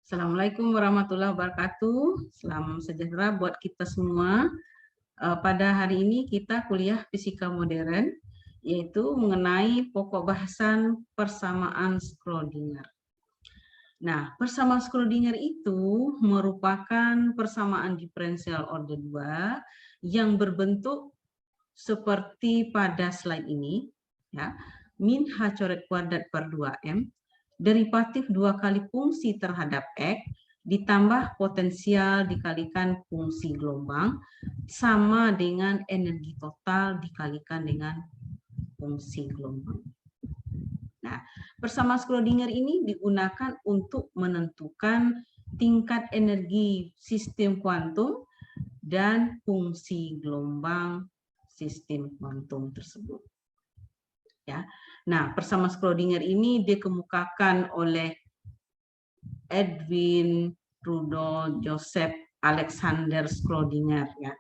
Assalamualaikum warahmatullahi wabarakatuh. Salam sejahtera buat kita semua. Pada hari ini kita kuliah fisika modern, yaitu mengenai pokok bahasan persamaan Schrödinger. Nah, persamaan Schrödinger itu merupakan persamaan diferensial order 2 yang berbentuk seperti pada slide ini, ya, min h coret kuadrat per 2m, derivatif 2 kali fungsi terhadap X, ditambah potensial dikalikan fungsi gelombang, sama dengan energi total dikalikan dengan fungsi gelombang. Nah, persamaan Schrödinger ini digunakan untuk menentukan tingkat energi sistem kuantum dan fungsi gelombang sistem kuantum tersebut. Ya. Nah, persamaan Schrödinger ini dikemukakan oleh Edwin Rudolf Joseph Alexander Schrödinger, ya.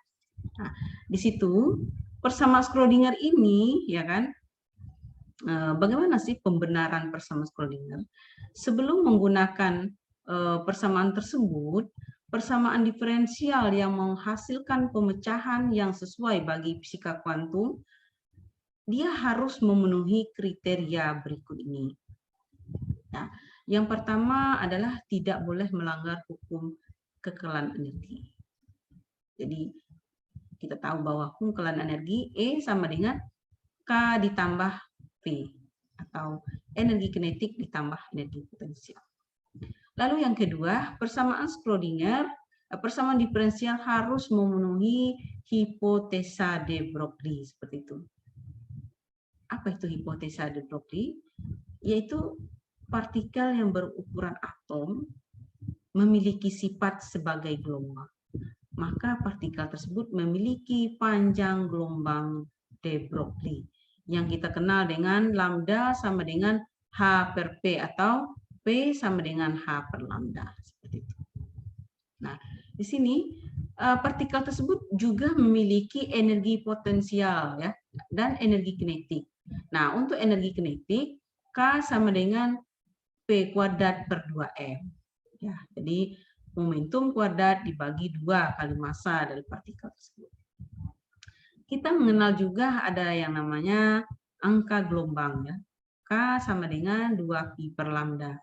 Nah, di situ persamaan Schrödinger ini, ya kan, bagaimana sih pembenaran persamaan Schrödinger? Sebelum menggunakan persamaan tersebut, persamaan diferensial yang menghasilkan pemecahan yang sesuai bagi fisika kuantum, dia harus memenuhi kriteria berikut ini. Nah, yang pertama adalah tidak boleh melanggar hukum kekeralan energi. Jadi kita tahu bahwa hukum kekeralan energi E sama dengan K ditambah P, atau energi kinetik ditambah energi potensial. Lalu yang kedua, persamaan Schrödinger, persamaan diferensial harus memenuhi hipotesa de Broglie, seperti itu. Apa itu hipotesa de Broglie? Yaitu partikel yang berukuran atom memiliki sifat sebagai gelombang. Maka partikel tersebut memiliki panjang gelombang de Broglie yang kita kenal dengan lambda sama dengan H per P atau P sama dengan H per lambda, seperti itu. Nah, di sini partikel tersebut juga memiliki energi potensial, ya, dan energi kinetik. Nah, untuk energi kinetik K sama dengan P kuadrat per 2M. Ya, jadi momentum kuadrat dibagi 2 kali massa dari partikel tersebut. Kita mengenal juga ada yang namanya angka gelombang, ya. K sama dengan 2pi per lambda.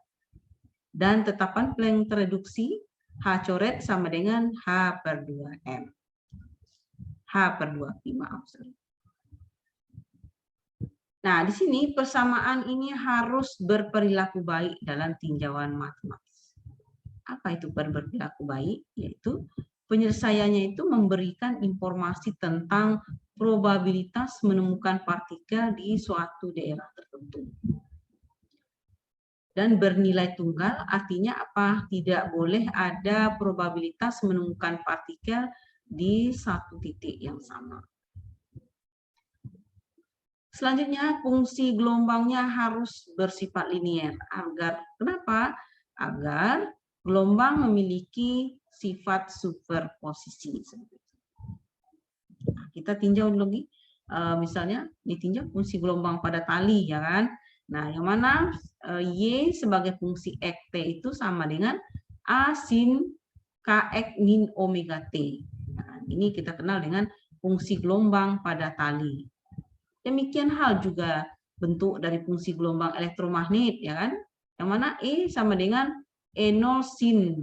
Dan tetapan Planck tereduksi H coret sama dengan H per 2M. H per 2pi, maaf. Nah, di sini persamaan ini harus berperilaku baik dalam tinjauan matematis. Apa itu berperilaku baik? Yaitu penyelesaiannya itu memberikan informasi tentang probabilitas menemukan partikel di suatu daerah tertentu. Dan bernilai tunggal artinya apa? Tidak boleh ada probabilitas menemukan partikel di satu titik yang sama. Selanjutnya, fungsi gelombangnya harus bersifat linier. Kenapa? Agar gelombang memiliki sifat superposisi. Nah, kita tinjau lagi, misalnya ditinjau fungsi gelombang pada tali, ya kan? Nah, yang mana Y sebagai fungsi X T itu sama dengan A sin KX min omega T. Nah, ini kita kenal dengan fungsi gelombang pada tali. Demikian hal juga bentuk dari fungsi gelombang elektromagnet, ya kan? Yang mana E sama dengan E0 sin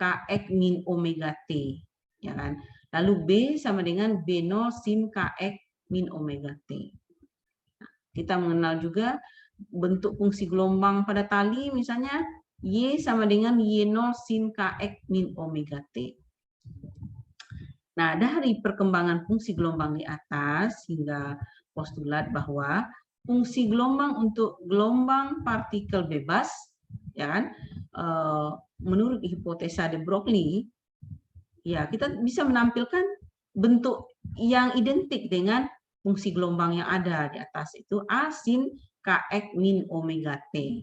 KX min omega T, ya kan? Lalu B sama dengan B0 sin KX min omega T. Nah, kita mengenal juga bentuk fungsi gelombang pada tali, misalnya Y sama dengan Y0 sin KX min omega T. Nah, dari perkembangan fungsi gelombang di atas hingga postulat bahwa fungsi gelombang untuk gelombang partikel bebas, ya kan, menurut hipotesa de Broglie, ya kita bisa menampilkan bentuk yang identik dengan fungsi gelombang yang ada di atas, itu A sin KX min omega T.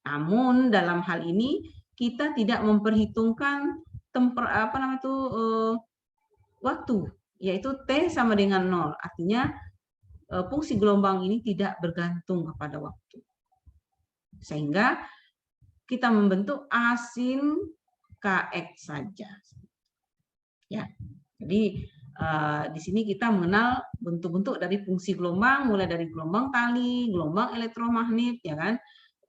Namun dalam hal ini kita tidak memperhitungkan waktu, yaitu T sama dengan 0. Artinya fungsi gelombang ini tidak bergantung kepada waktu. Sehingga kita membentuk A sin Kx saja. Ya, jadi di sini kita mengenal bentuk-bentuk dari fungsi gelombang, mulai dari gelombang tali, gelombang elektromagnet, ya kan?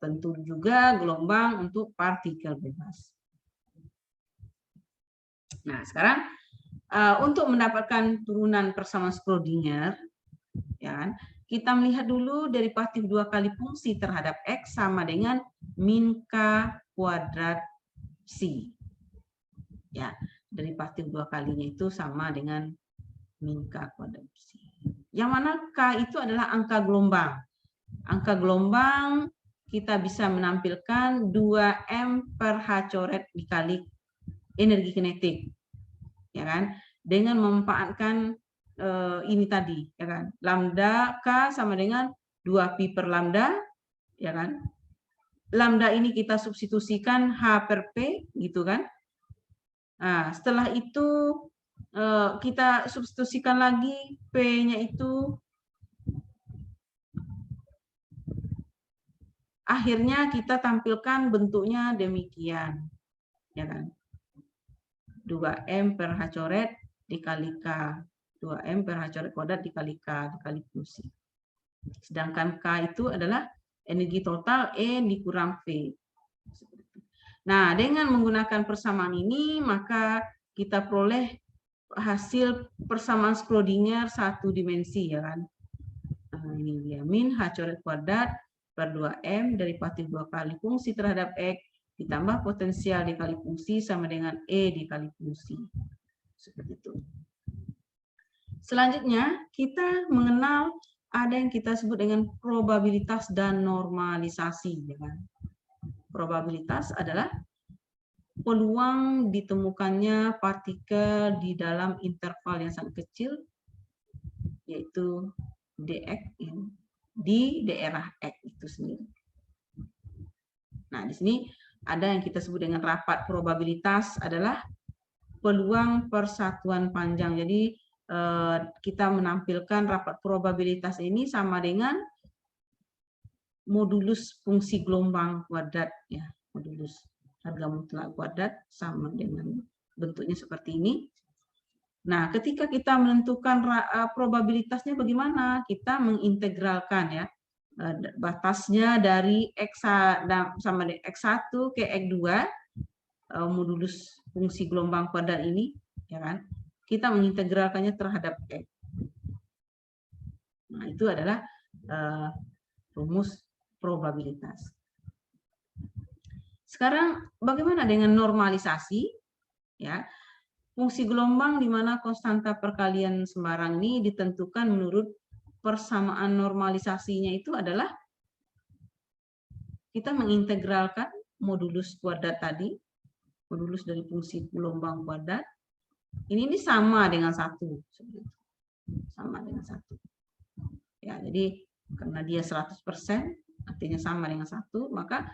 Tentu juga gelombang untuk partikel bebas. Nah, sekarang untuk mendapatkan turunan persamaan Schrödinger, ya kan? Kita melihat dulu derivatif 2 kali fungsi terhadap X sama dengan min K kuadrat C. Ya, derivatif 2 kalinya itu sama dengan min K kuadrat C. Yang mana K itu adalah angka gelombang. Angka gelombang kita bisa menampilkan 2M per H coret dikali energi kinetik. Ya kan? Dengan memanfaatkan ini tadi, ya kan? Lambda K sama dengan 2pi per lambda, ya kan? Lambda ini kita substitusikan H per P, gitu kan? Nah, setelah itu kita substitusikan lagi P-nya itu, akhirnya kita tampilkan bentuknya demikian, ya kan? 2M per H coret dikali K. 2M per H coret kuadrat dikali K dikali fungsi. Sedangkan K itu adalah energi total E dikurang V. Nah, dengan menggunakan persamaan ini, maka kita peroleh hasil persamaan Schrödinger satu dimensi, ya kan? Nah, ini dia, min H coret kuadrat per 2M derivatif 2 kali fungsi terhadap X ditambah potensial dikali fungsi sama dengan E dikali fungsi. Seperti itu. Selanjutnya, kita mengenal ada yang kita sebut dengan probabilitas dan normalisasi. Ya kan? Probabilitas adalah peluang ditemukannya partikel di dalam interval yang sangat kecil, yaitu dx di daerah X itu sendiri. Nah, di sini ada yang kita sebut dengan rapat probabilitas adalah peluang persatuan panjang. Jadi kita menampilkan rapat probabilitas ini sama dengan modulus fungsi gelombang kuadrat, ya, modulus harga mutlak kuadrat sama dengan bentuknya seperti ini. Nah, ketika kita menentukan probabilitasnya bagaimana? Kita mengintegralkan, ya, batasnya dari X sama X1 ke X2 modulus fungsi gelombang kuadrat ini, ya kan? Kita mengintegralkannya terhadap X. Nah, itu adalah rumus probabilitas. Sekarang bagaimana dengan normalisasi? Ya, fungsi gelombang di mana konstanta perkalian sembarang ini ditentukan menurut persamaan normalisasinya itu adalah kita mengintegralkan modulus kuadrat tadi, modulus dari fungsi gelombang kuadrat. Ini sama dengan 1. Sama dengan 1. Ya, jadi karena dia 100%, artinya sama dengan 1, maka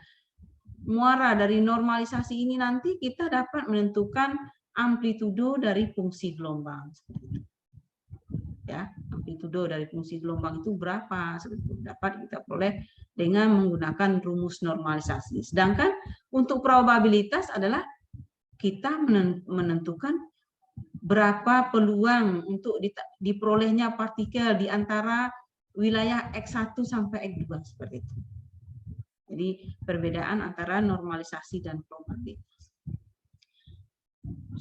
muara dari normalisasi ini nanti kita dapat menentukan amplitudo dari fungsi gelombang. Ya, amplitudo dari fungsi gelombang itu berapa? Dapat kita peroleh dengan menggunakan rumus normalisasi. Sedangkan untuk probabilitas adalah kita menentukan berapa peluang untuk diperolehnya partikel di antara wilayah X1 sampai X2 seperti itu. Jadi perbedaan antara normalisasi dan probabilitas.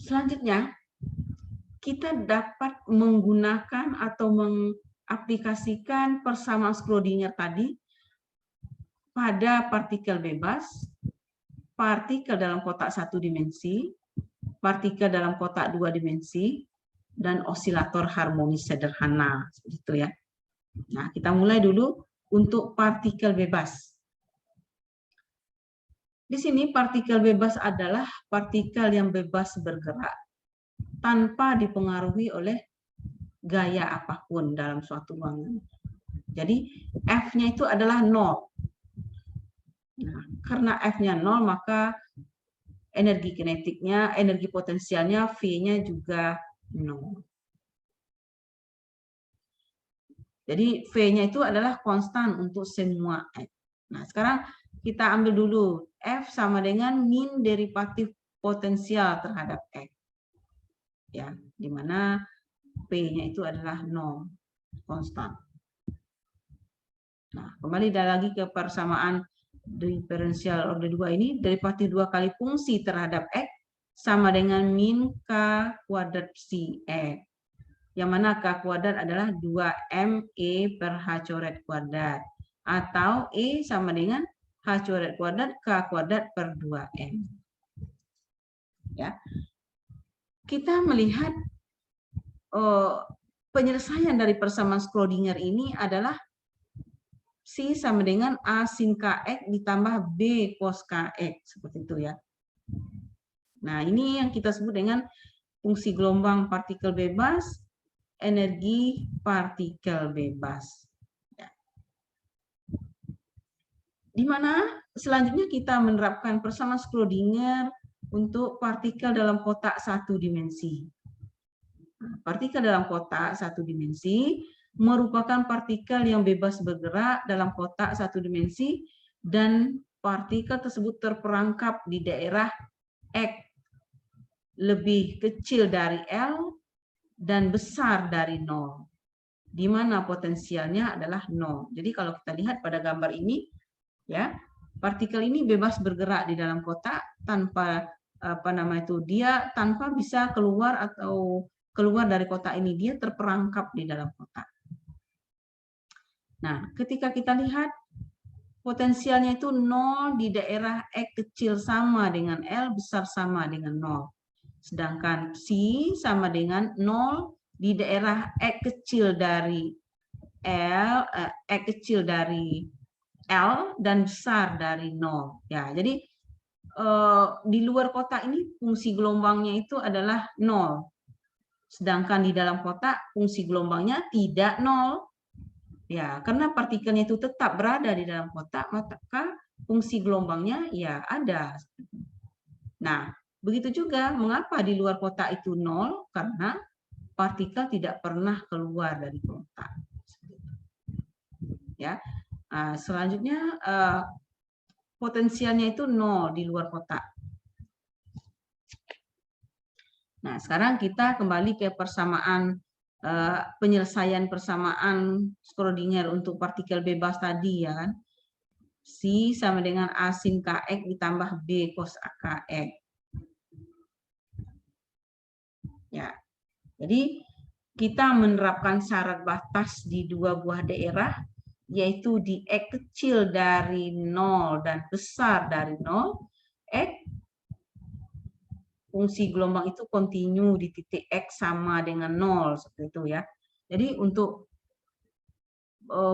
Selanjutnya, kita dapat menggunakan atau mengaplikasikan persamaan Schrödinger tadi pada partikel bebas, partikel dalam kotak 1 dimensi, partikel dalam kotak 2 dimensi, dan osilator harmonis sederhana. Seperti itu, ya. Nah, kita mulai dulu untuk partikel bebas. Di sini partikel bebas adalah partikel yang bebas bergerak tanpa dipengaruhi oleh gaya apapun dalam suatu ruangan. Jadi F-nya itu adalah 0. Nah, karena F-nya 0, maka energi kinetiknya, energi potensialnya, V-nya juga 0. Jadi V-nya itu adalah konstan untuk semua X. Nah, sekarang kita ambil dulu F sama dengan min derivatif potensial terhadap X. Ya, di mana P-nya itu adalah 0, konstan. Nah, kembali lagi ke persamaan diferensial order 2 ini, derivatif 2 kali fungsi terhadap X sama dengan min K kuadrat psi X. Yang mana K kuadrat adalah 2ME per H coret kuadrat. Atau E sama dengan H coret kuadrat K kuadrat per 2M. Ya. Kita melihat penyelesaian dari persamaan Schrödinger ini adalah C sama dengan A sin KX ditambah B cos KX. Seperti itu ya. Nah, ini yang kita sebut dengan fungsi gelombang partikel bebas, energi partikel bebas. Ya. Di mana selanjutnya kita menerapkan persamaan Schrödinger untuk partikel dalam kotak satu dimensi. Partikel dalam kotak satu dimensi merupakan partikel yang bebas bergerak dalam kotak satu dimensi dan partikel tersebut terperangkap di daerah X lebih kecil dari L dan besar dari 0, di mana potensialnya adalah 0. Jadi kalau kita lihat pada gambar ini, ya, partikel ini bebas bergerak di dalam kotak tanpa dia tanpa bisa keluar atau keluar dari kotak ini, dia terperangkap di dalam kotak. Nah, ketika kita lihat potensialnya itu 0 di daerah X kecil sama dengan L, besar sama dengan 0. Sedangkan psi sama dengan 0 di daerah X kecil dari L dan besar dari 0. Ya, jadi di luar kotak ini fungsi gelombangnya itu adalah 0. Sedangkan di dalam kotak fungsi gelombangnya tidak 0. Ya, karena partikelnya itu tetap berada di dalam kotak, maka fungsi gelombangnya ya ada. Nah, begitu juga mengapa di luar kotak itu 0? Karena partikel tidak pernah keluar dari kotak. Ya, selanjutnya potensialnya itu 0 di luar kotak. Nah, sekarang kita kembali ke persamaan penyelesaian persamaan Schrödinger untuk partikel bebas tadi, ya kan? C sama dengan A sin KX ditambah B cos KX. Ya, jadi kita menerapkan syarat batas di dua buah daerah, yaitu di X kecil dari 0 dan besar dari 0, X fungsi gelombang itu kontinu di titik X sama dengan 0, seperti itu ya. Jadi untuk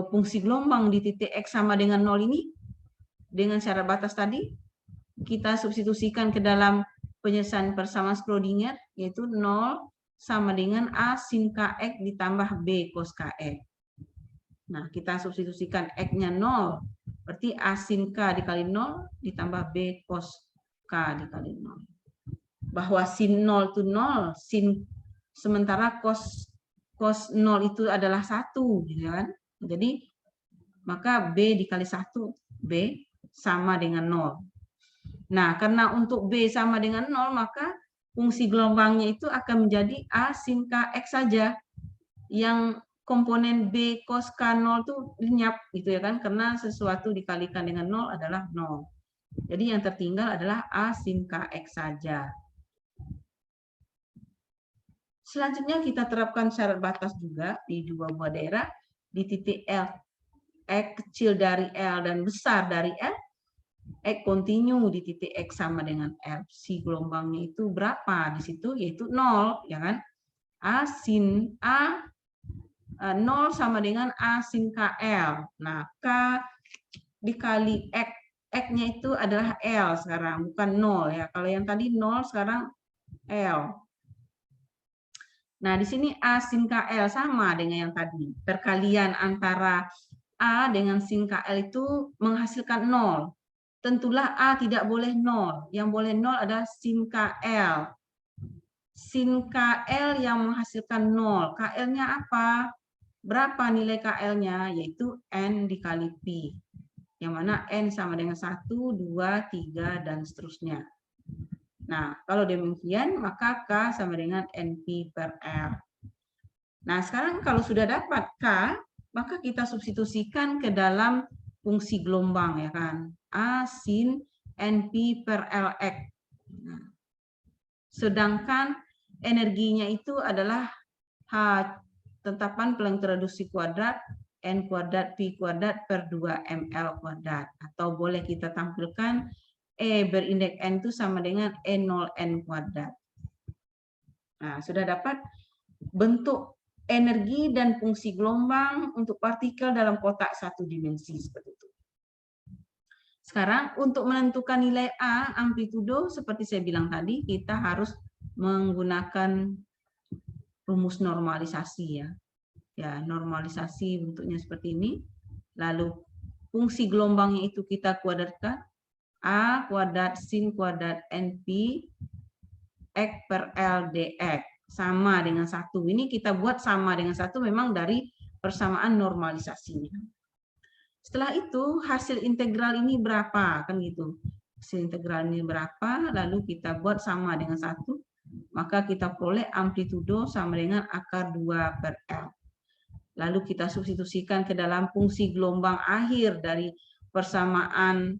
fungsi gelombang di titik X sama dengan 0 ini, dengan syarat batas tadi, kita substitusikan ke dalam penyelesaian persamaan Schrödinger, yaitu 0 sama dengan A sin KX ditambah B cos KX. Nah, kita substitusikan X-nya 0, berarti A sin K dikali 0 ditambah B cos K dikali 0. Bahwa sin 0 itu 0, sin sementara cos 0 itu adalah 1, gitu kan? Jadi maka B dikali 1, B sama dengan 0. Nah, karena untuk B sama dengan 0, maka fungsi gelombangnya itu akan menjadi A sin KX saja. Yang komponen B cos K0 itu lenyap, gitu ya kan? Karena sesuatu dikalikan dengan 0 adalah 0. Jadi yang tertinggal adalah A sin KX saja. Selanjutnya kita terapkan syarat batas juga di dua buah daerah di titik L. X kecil dari L dan besar dari L. X kontinu di titik X sama dengan L. Si gelombangnya itu berapa di situ? Yaitu 0, ya kan? A sin A 0 sama dengan A sin KL. Nah, K dikali X. X-nya itu adalah L sekarang, bukan 0 ya. Kalau yang tadi 0, sekarang L. Nah, di sini A sin KL sama dengan yang tadi. Perkalian antara A dengan sin KL itu menghasilkan 0. Tentulah A tidak boleh 0. Yang boleh 0 adalah sin KL. Sin KL yang menghasilkan 0. KL-nya apa? Berapa nilai KL-nya? Yaitu N dikali Pi. Yang mana N sama dengan 1, 2, 3, dan seterusnya. Nah, kalau demikian, maka K sama dengan NP per L. Nah, sekarang kalau sudah dapat K, maka kita substitusikan ke dalam fungsi gelombang, ya kan? A sin NP per LX. Nah, sedangkan energinya itu adalah H tetapan pelang introduksi kuadrat N kuadrat P kuadrat per 2 ml kuadrat. Atau boleh kita tampilkan E berindeks N itu sama dengan E0 N kuadrat. Nah, sudah dapat bentuk energi dan fungsi gelombang untuk partikel dalam kotak satu dimensi seperti itu. Sekarang untuk menentukan nilai A amplitudo seperti saya bilang tadi, kita harus menggunakan rumus normalisasi ya. Ya, normalisasi bentuknya seperti ini. Lalu fungsi gelombangnya itu kita kuadratkan A kuadrat sin kuadrat NP X per L dx sama dengan 1. Ini kita buat sama dengan 1 memang dari persamaan normalisasinya. Setelah itu hasil integral ini berapa kan gitu. Hasil integral ini berapa, lalu kita buat sama dengan 1, maka kita peroleh amplitudo sama dengan akar 2 per L. Lalu kita substitusikan ke dalam fungsi gelombang akhir dari persamaan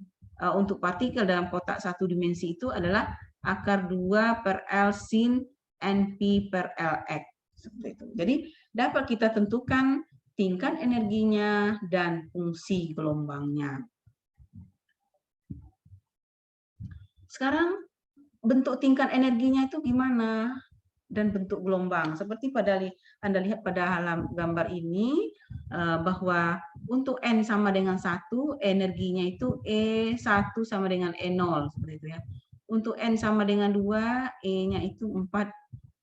untuk partikel dalam kotak satu dimensi itu adalah akar 2 per L sin NP per LX. Seperti itu. Jadi dapat kita tentukan tingkat energinya dan fungsi gelombangnya. Sekarang bentuk tingkat energinya itu gimana? Dan bentuk gelombang. Seperti Anda lihat pada gambar ini, bahwa untuk N sama dengan 1, energinya itu E1 sama dengan E0. Seperti itu ya. Untuk N sama dengan 2, E-nya itu 4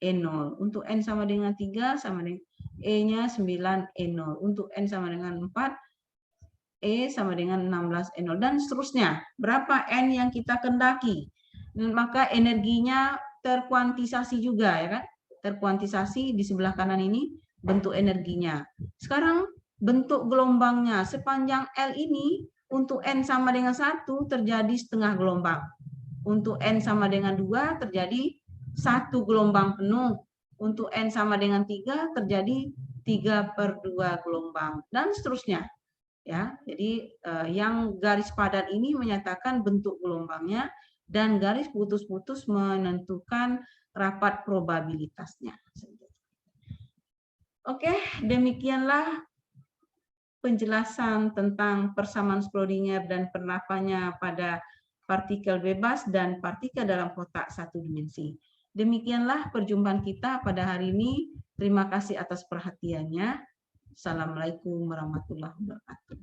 E0. Untuk N sama dengan 3, sama dengan E-nya 9 E0. Untuk N sama dengan 4, E sama dengan 16 E0. Dan seterusnya. Berapa N yang kita kendaki? Maka energinya terkuantisasi juga ya kan, terkuantisasi di sebelah kanan ini bentuk energinya. Sekarang bentuk gelombangnya sepanjang L ini untuk N sama dengan 1 terjadi setengah gelombang, untuk N sama dengan 2 terjadi 1 gelombang penuh, untuk N sama dengan 3 terjadi 3/2 gelombang dan seterusnya ya. Jadi yang garis padat ini menyatakan bentuk gelombangnya dan garis putus-putus menentukan rapat probabilitasnya. Oke, demikianlah penjelasan tentang persamaan Schrödinger dan penerapannya pada partikel bebas dan partikel dalam kotak satu dimensi. Demikianlah perjumpaan kita pada hari ini. Terima kasih atas perhatiannya. Assalamualaikum warahmatullahi wabarakatuh.